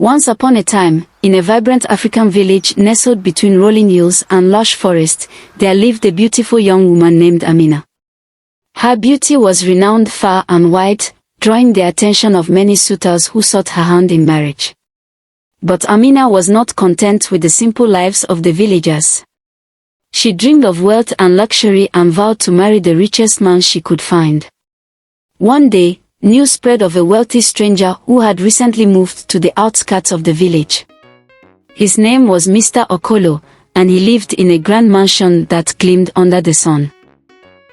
Once upon a time, in a vibrant African village nestled between rolling hills and lush forest, there lived a beautiful young woman named Amina. Her beauty was renowned far and wide, drawing the attention of many suitors who sought her hand in marriage. But Amina was not content with the simple lives of the villagers. She dreamed of wealth and luxury and vowed to marry the richest man she could find. One day, news spread of a wealthy stranger who had recently moved to the outskirts of the village. His name was Mr. Okolo, and he lived in a grand mansion that gleamed under the sun.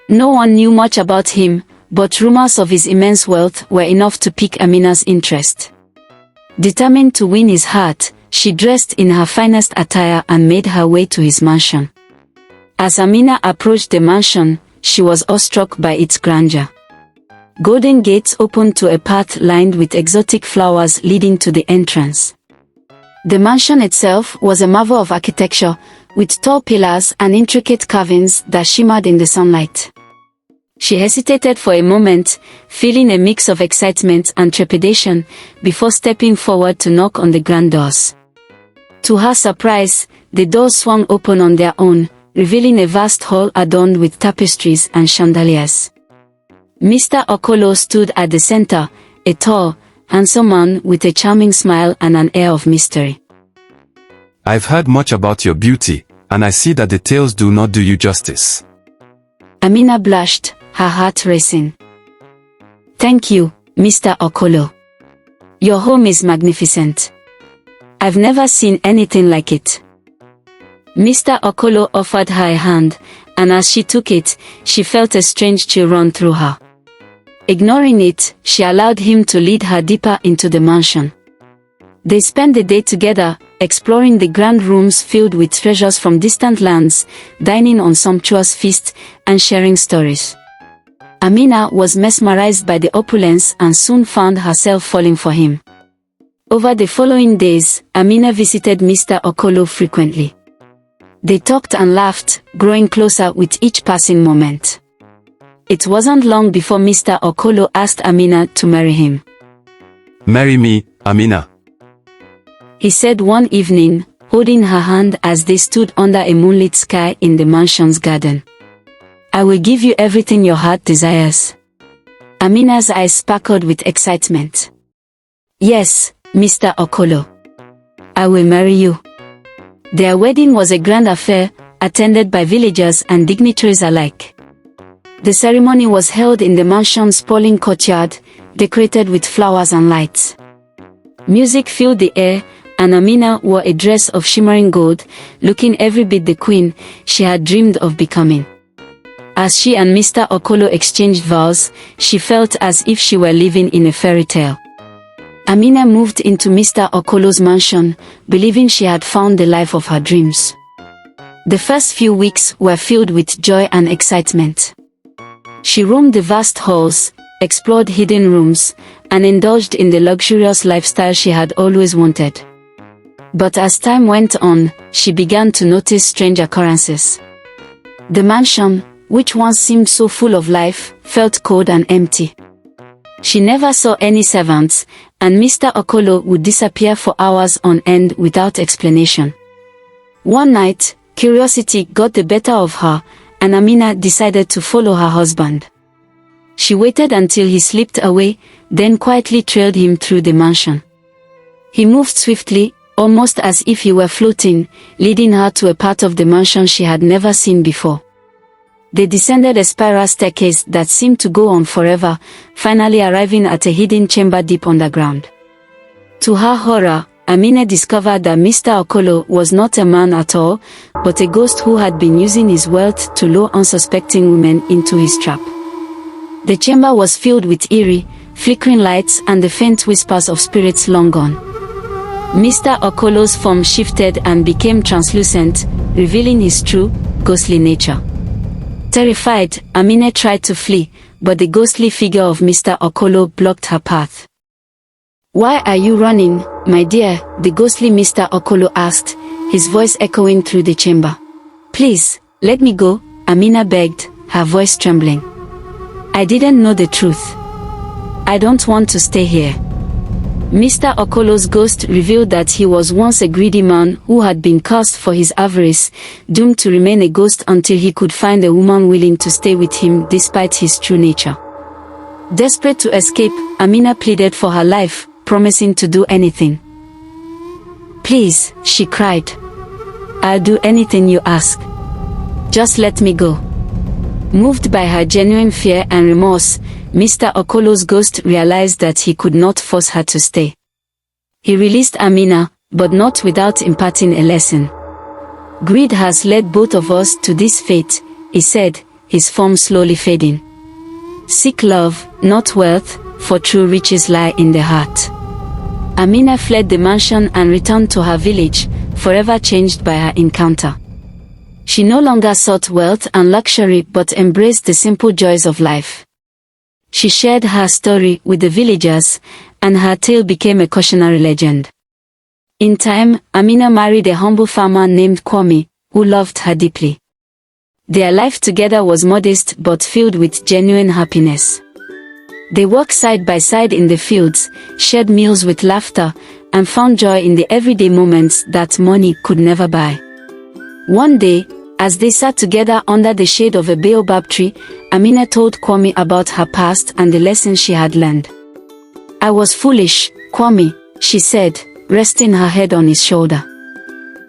No one knew much about him, but rumors of his immense wealth were enough to pique Amina's interest. Determined to win his heart, she dressed in her finest attire and made her way to his mansion. As Amina approached the mansion, she was awestruck by its grandeur. Golden gates opened to a path lined with exotic flowers leading to the entrance. The mansion itself was a marvel of architecture, with tall pillars and intricate carvings that shimmered in the sunlight. She hesitated for a moment, feeling a mix of excitement and trepidation, before stepping forward to knock on the grand doors. To her surprise, the doors swung open on their own, revealing a vast hall adorned with tapestries and chandeliers. Mr. Okolo stood at the center, a tall, handsome man with a charming smile and an air of mystery. I've heard much about your beauty, and I see that the tales do not do you justice. Amina blushed, her heart racing. Thank you, Mr. Okolo. Your home is magnificent. I've never seen anything like it. Mr. Okolo offered her a hand, and as she took it, she felt a strange chill run through her. Ignoring it, she allowed him to lead her deeper into the mansion. They spent the day together, exploring the grand rooms filled with treasures from distant lands, dining on sumptuous feasts, and sharing stories. Amina was mesmerized by the opulence and soon found herself falling for him. Over the following days, Amina visited Mr. Okolo frequently. They talked and laughed, growing closer with each passing moment. It wasn't long before Mr. Okolo asked Amina to marry him. Marry me, Amina, he said one evening, holding her hand as they stood under a moonlit sky in the mansion's garden. I will give you everything your heart desires. Amina's eyes sparkled with excitement. Yes, Mr. Okolo. I will marry you. Their wedding was a grand affair, attended by villagers and dignitaries alike. The ceremony was held in the mansion's sprawling courtyard, decorated with flowers and lights. Music filled the air, and Amina wore a dress of shimmering gold, looking every bit the queen she had dreamed of becoming. As she and Mr. Okolo exchanged vows, she felt as if she were living in a fairy tale. Amina moved into Mr. Okolo's mansion, believing she had found the life of her dreams. The first few weeks were filled with joy and excitement. She roamed the vast halls, explored hidden rooms, and indulged in the luxurious lifestyle she had always wanted. But as time went on, she began to notice strange occurrences. The mansion, which once seemed so full of life, felt cold and empty. She never saw any servants, and Mr. Okolo would disappear for hours on end without explanation. One night, curiosity got the better of her, and Amina decided to follow her husband. She waited until he slipped away, then quietly trailed him through the mansion. He moved swiftly, almost as if he were floating, leading her to a part of the mansion she had never seen before. They descended a spiral staircase that seemed to go on forever, finally arriving at a hidden chamber deep underground. To her horror, Amina discovered that Mr. Okolo was not a man at all, but a ghost who had been using his wealth to lure unsuspecting women into his trap. The chamber was filled with eerie, flickering lights and the faint whispers of spirits long gone. Mr. Okolo's form shifted and became translucent, revealing his true, ghostly nature. Terrified, Amina tried to flee, but the ghostly figure of Mr. Okolo blocked her path. Why are you running, my dear? The ghostly Mr. Okolo asked, his voice echoing through the chamber. Please, let me go, Amina begged, her voice trembling. I didn't know the truth. I don't want to stay here. Mr. Okolo's ghost revealed that he was once a greedy man who had been cursed for his avarice, doomed to remain a ghost until he could find a woman willing to stay with him despite his true nature. Desperate to escape, Amina pleaded for her life, promising to do anything. "Please," she cried. "I'll do anything you ask. Just let me go." Moved by her genuine fear and remorse, Mr. Okolo's ghost realized that he could not force her to stay. He released Amina, but not without imparting a lesson. "Greed has led both of us to this fate," he said, his form slowly fading. "Seek love, not wealth, for true riches lie in the heart." Amina fled the mansion and returned to her village, forever changed by her encounter. She no longer sought wealth and luxury but embraced the simple joys of life. She shared her story with the villagers, and her tale became a cautionary legend. In time, Amina married a humble farmer named Kwame, who loved her deeply. Their life together was modest but filled with genuine happiness. They worked side by side in the fields, shared meals with laughter, and found joy in the everyday moments that money could never buy. One day, as they sat together under the shade of a baobab tree, Amina told Kwame about her past and the lessons she had learned. "I was foolish, Kwame," she said, resting her head on his shoulder.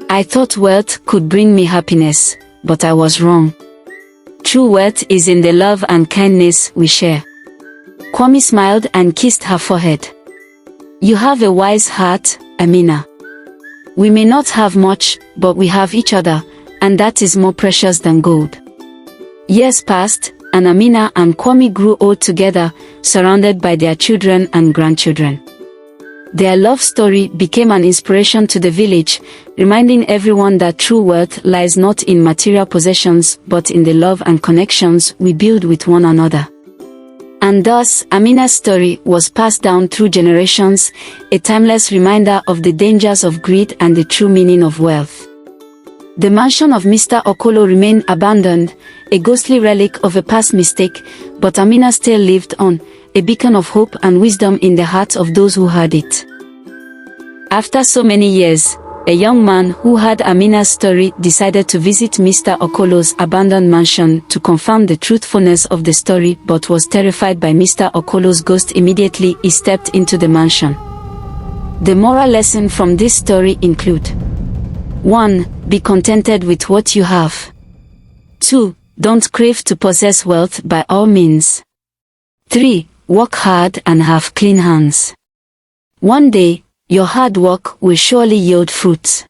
"I thought wealth could bring me happiness, but I was wrong. True wealth is in the love and kindness we share." Kwame smiled and kissed her forehead. "You have a wise heart, Amina. We may not have much, but we have each other, and that is more precious than gold." Years passed, and Amina and Kwame grew old together, surrounded by their children and grandchildren. Their love story became an inspiration to the village, reminding everyone that true wealth lies not in material possessions but in the love and connections we build with one another. And thus, Amina's story was passed down through generations, a timeless reminder of the dangers of greed and the true meaning of wealth. The mansion of Mr. Okolo remained abandoned, a ghostly relic of a past mistake, but Amina still lived on, a beacon of hope and wisdom in the hearts of those who heard it. After so many years, a young man who heard Amina's story decided to visit Mr. Okolo's abandoned mansion to confirm the truthfulness of the story, but was terrified by Mr. Okolo's ghost. Immediately he stepped into the mansion. The moral lesson from this story include: 1. Be contented with what you have. 2. Don't crave to possess wealth by all means. 3. Work hard and have clean hands. One day, your hard work will surely yield fruits.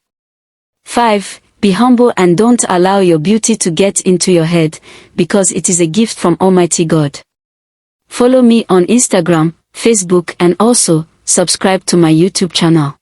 5. Be humble and don't allow your beauty to get into your head, because it is a gift from Almighty God. Follow me on Instagram, Facebook, and also subscribe to my YouTube channel.